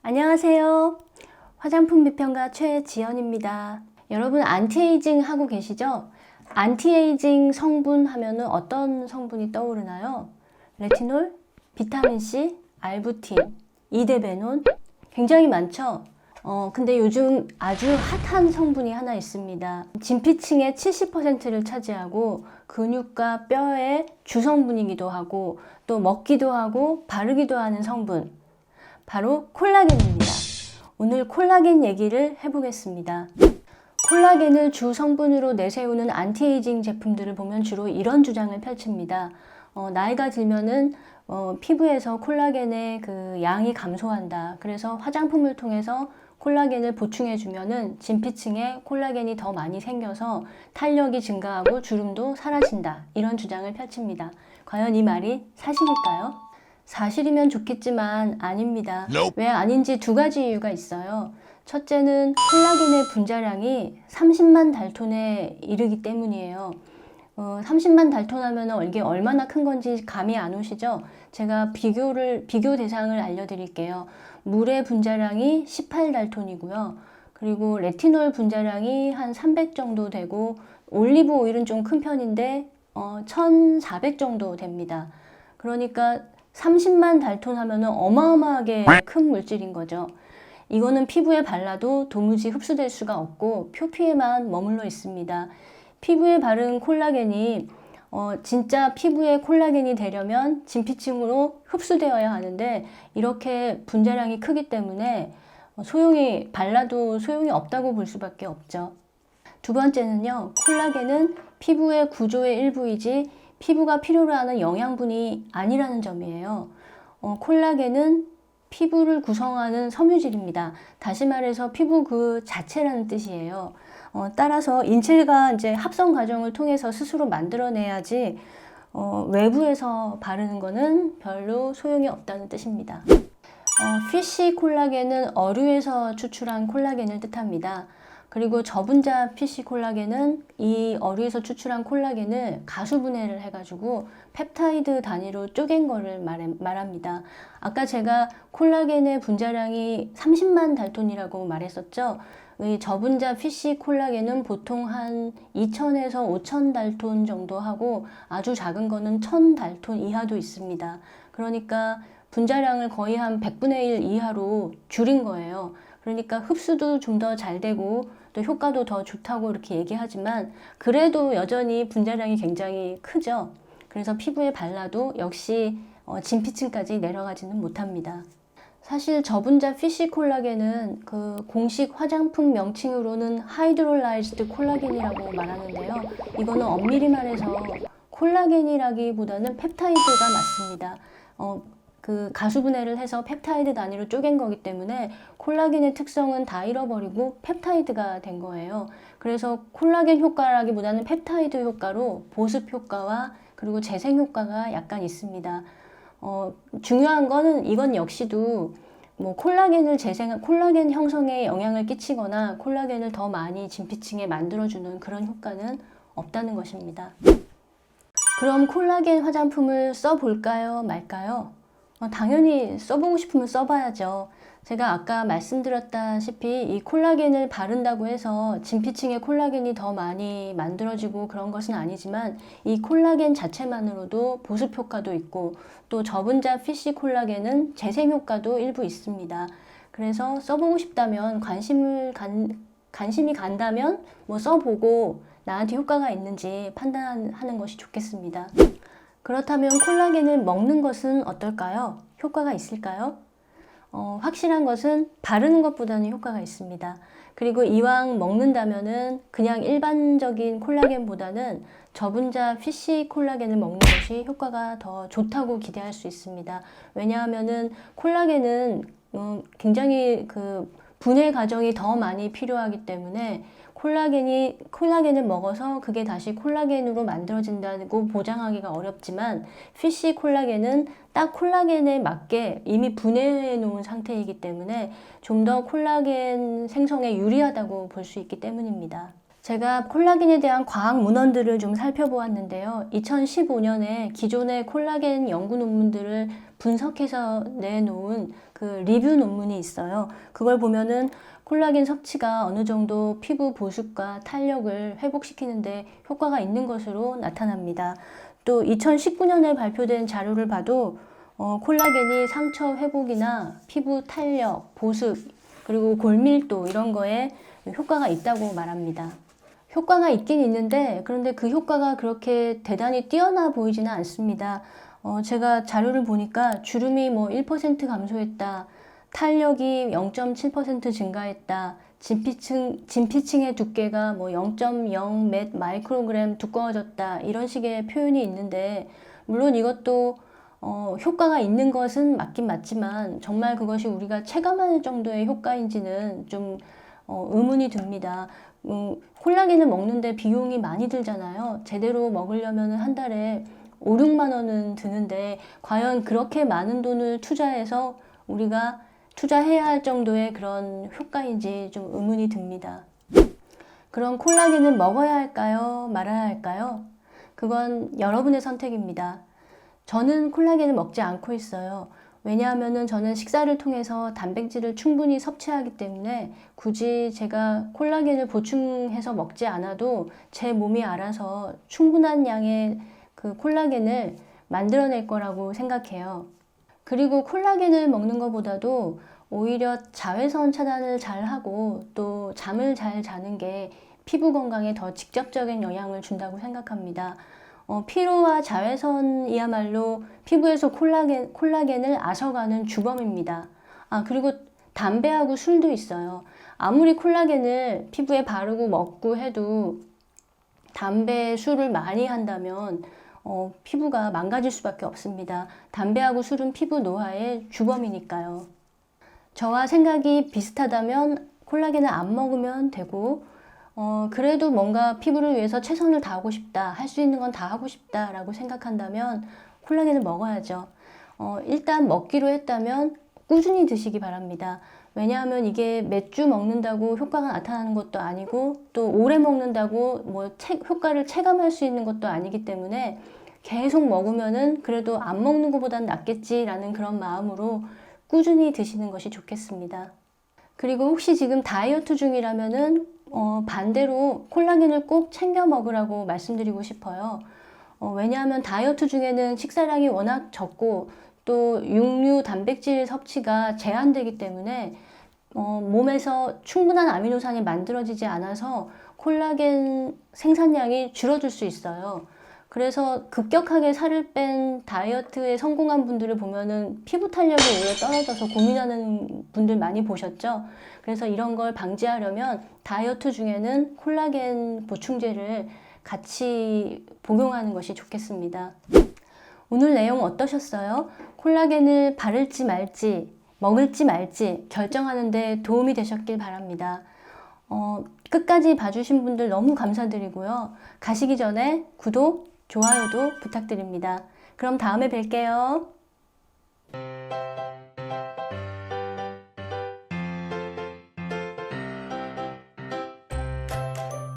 안녕하세요. 화장품 비평가 최지연입니다. 여러분 안티에이징 하고 계시죠? 안티에이징 성분 하면은 어떤 성분이 떠오르나요? 레티놀, 비타민C, 알부틴, 이데베논 굉장히 많죠? 근데 요즘 아주 핫한 성분이 하나 있습니다. 진피층의 70%를 차지하고 근육과 뼈의 주성분이기도 하고 또 먹기도 하고 바르기도 하는 성분. 바로 콜라겐입니다. 오늘 콜라겐 얘기를 해보겠습니다. 콜라겐을 주 성분으로 내세우는 안티에이징 제품들을 보면 주로 이런 주장을 펼칩니다. 나이가 들면은 피부에서 콜라겐의 그 양이 감소한다. 그래서 화장품을 통해서 콜라겐을 보충해주면은 진피층에 콜라겐이 더 많이 생겨서 탄력이 증가하고 주름도 사라진다. 이런 주장을 펼칩니다. 과연 이 말이 사실일까요? 사실이면 좋겠지만 아닙니다. 왜 아닌지 두 가지 이유가 있어요. 첫째는 콜라겐의 분자량이 30만 달톤에 이르기 때문이에요. 30만 달톤 하면 이게 얼마나 큰 건지 감이 안 오시죠? 제가 비교 대상을 알려드릴게요. 물의 분자량이 18달톤이고요. 그리고 레티놀 분자량이 한 300 정도 되고 올리브 오일은 좀 큰 편인데 1400 정도 됩니다. 그러니까 30만 달톤 하면 어마어마하게 큰 물질인 거죠. 이거는 피부에 발라도 도무지 흡수될 수가 없고 표피에만 머물러 있습니다. 피부에 바른 콜라겐이 진짜 피부에 콜라겐이 되려면 진피층으로 흡수되어야 하는데 이렇게 분자량이 크기 때문에 발라도 소용이 없다고 볼 수밖에 없죠. 두 번째는요, 콜라겐은 피부의 구조의 일부이지 피부가 필요로 하는 영양분이 아니라는 점이에요. 콜라겐은 피부를 구성하는 섬유질입니다. 다시 말해서 피부 그 자체라는 뜻이에요. 따라서 인체가 이제 합성 과정을 통해서 스스로 만들어내야지 외부에서 바르는 거는 별로 소용이 없다는 뜻입니다. 피쉬 콜라겐은 어류에서 추출한 콜라겐을 뜻합니다. 그리고 저분자 피쉬 콜라겐은 이 어류에서 추출한 콜라겐을 가수분해를 해가지고 펩타이드 단위로 쪼갠 거를 말합니다. 아까 제가 콜라겐의 분자량이 30만 달톤이라고 말했었죠. 이 저분자 피쉬 콜라겐은 보통 한 2000에서 5000 달톤 정도 하고 아주 작은 거는 1000 달톤 이하도 있습니다. 그러니까 분자량을 거의 한 100분의 1 이하로 줄인 거예요. 그러니까 흡수도 좀 더 잘 되고 또 효과도 더 좋다고 이렇게 얘기하지만 그래도 여전히 분자량이 굉장히 크죠. 그래서 피부에 발라도 역시 진피층까지 내려가지는 못합니다. 사실 저분자 피쉬 콜라겐은 그 공식 화장품 명칭으로는 하이드롤라이즈드 콜라겐이라고 말하는데요. 이거는 엄밀히 말해서 콜라겐이라기보다는 펩타이드가 맞습니다. 그 가수분해를 해서 펩타이드 단위로 쪼갠 거기 때문에 콜라겐의 특성은 다 잃어버리고 펩타이드가 된 거예요. 그래서 콜라겐 효과라기보다는 펩타이드 효과로 보습 효과와 그리고 재생 효과가 약간 있습니다. 중요한 거는 이건 역시도 뭐 콜라겐 형성에 영향을 끼치거나 콜라겐을 더 많이 진피층에 만들어주는 그런 효과는 없다는 것입니다. 그럼 콜라겐 화장품을 써볼까요? 말까요? 당연히 써보고 싶으면 써봐야죠. 제가 아까 말씀드렸다시피 이 콜라겐을 바른다고 해서 진피층에 콜라겐이 더 많이 만들어지고 그런 것은 아니지만 이 콜라겐 자체만으로도 보습 효과도 있고 또 저분자 피쉬 콜라겐은 재생 효과도 일부 있습니다. 그래서 써보고 싶다면 관심이 간다면 뭐 써보고 나한테 효과가 있는지 판단하는 것이 좋겠습니다. 그렇다면 콜라겐을 먹는 것은 어떨까요? 효과가 있을까요? 확실한 것은 바르는 것보다는 효과가 있습니다. 그리고 이왕 먹는다면은 그냥 일반적인 콜라겐보다는 저분자 피쉬 콜라겐을 먹는 것이 효과가 더 좋다고 기대할 수 있습니다. 왜냐하면은 콜라겐은 굉장히 그 분해 과정이 더 많이 필요하기 때문에 콜라겐을 먹어서 그게 다시 콜라겐으로 만들어진다고 보장하기가 어렵지만 피쉬 콜라겐은 딱 콜라겐에 맞게 이미 분해해 놓은 상태이기 때문에 좀 더 콜라겐 생성에 유리하다고 볼 수 있기 때문입니다. 제가 콜라겐에 대한 과학 문헌들을 좀 살펴보았는데요. 2015년에 기존의 콜라겐 연구 논문들을 분석해서 내놓은 그 리뷰 논문이 있어요. 그걸 보면은 콜라겐 섭취가 어느 정도 피부 보습과 탄력을 회복시키는데 효과가 있는 것으로 나타납니다. 또 2019년에 발표된 자료를 봐도 콜라겐이 상처 회복이나 피부 탄력, 보습, 그리고 골밀도 이런 거에 효과가 있다고 말합니다. 효과가 있긴 있는데 그런데 그 효과가 그렇게 대단히 뛰어나 보이지는 않습니다. 제가 자료를 보니까 주름이 뭐 1% 감소했다, 탄력이 0.7% 증가했다, 진피층의 두께가 뭐 0.0 몇 마이크로그램 두꺼워졌다 이런 식의 표현이 있는데 물론 이것도 효과가 있는 것은 맞긴 맞지만 정말 그것이 우리가 체감할 정도의 효과인지는 좀 의문이 듭니다. 콜라겐을 먹는데 비용이 많이 들잖아요. 제대로 먹으려면 한 달에 5, 6만 원은 드는데 과연 그렇게 많은 돈을 투자해서 우리가 투자해야 할 정도의 그런 효과인지 좀 의문이 듭니다. 그럼 콜라겐은 먹어야 할까요? 말아야 할까요? 그건 여러분의 선택입니다. 저는 콜라겐을 먹지 않고 있어요. 왜냐하면 저는 식사를 통해서 단백질을 충분히 섭취하기 때문에 굳이 제가 콜라겐을 보충해서 먹지 않아도 제 몸이 알아서 충분한 양의 그 콜라겐을 만들어낼 거라고 생각해요. 그리고 콜라겐을 먹는 것보다도 오히려 자외선 차단을 잘 하고 또 잠을 잘 자는 게 피부 건강에 더 직접적인 영향을 준다고 생각합니다. 피로와 자외선이야말로 피부에서 콜라겐을 앗아가는 주범입니다. 그리고 담배하고 술도 있어요. 아무리 콜라겐을 피부에 바르고 먹고 해도 담배, 술을 많이 한다면 피부가 망가질 수밖에 없습니다. 담배하고 술은 피부 노화의 주범이니까요. 저와 생각이 비슷하다면 콜라겐을 안 먹으면 되고 그래도 뭔가 피부를 위해서 최선을 다하고 싶다, 할 수 있는 건 다 하고 싶다 라고 생각한다면 콜라겐을 먹어야죠. 일단 먹기로 했다면 꾸준히 드시기 바랍니다. 왜냐하면 이게 몇 주 먹는다고 효과가 나타나는 것도 아니고 또 오래 먹는다고 뭐 효과를 체감할 수 있는 것도 아니기 때문에 계속 먹으면은 그래도 안 먹는 것보단 낫겠지라는 그런 마음으로 꾸준히 드시는 것이 좋겠습니다. 그리고 혹시 지금 다이어트 중이라면은 반대로 콜라겐을 꼭 챙겨 먹으라고 말씀드리고 싶어요. 왜냐하면 다이어트 중에는 식사량이 워낙 적고 또 육류 단백질 섭취가 제한되기 때문에 몸에서 충분한 아미노산이 만들어지지 않아서 콜라겐 생산량이 줄어들 수 있어요. 그래서 급격하게 살을 뺀 다이어트에 성공한 분들을 보면은 피부 탄력이 오히려 떨어져서 고민하는 분들 많이 보셨죠? 그래서 이런 걸 방지하려면 다이어트 중에는 콜라겐 보충제를 같이 복용하는 것이 좋겠습니다. 오늘 내용 어떠셨어요? 콜라겐을 바를지 말지, 먹을지 말지 결정하는 데 도움이 되셨길 바랍니다. 끝까지 봐주신 분들 너무 감사드리고요. 가시기 전에 구독, 좋아요도 부탁드립니다. 그럼 다음에 뵐게요.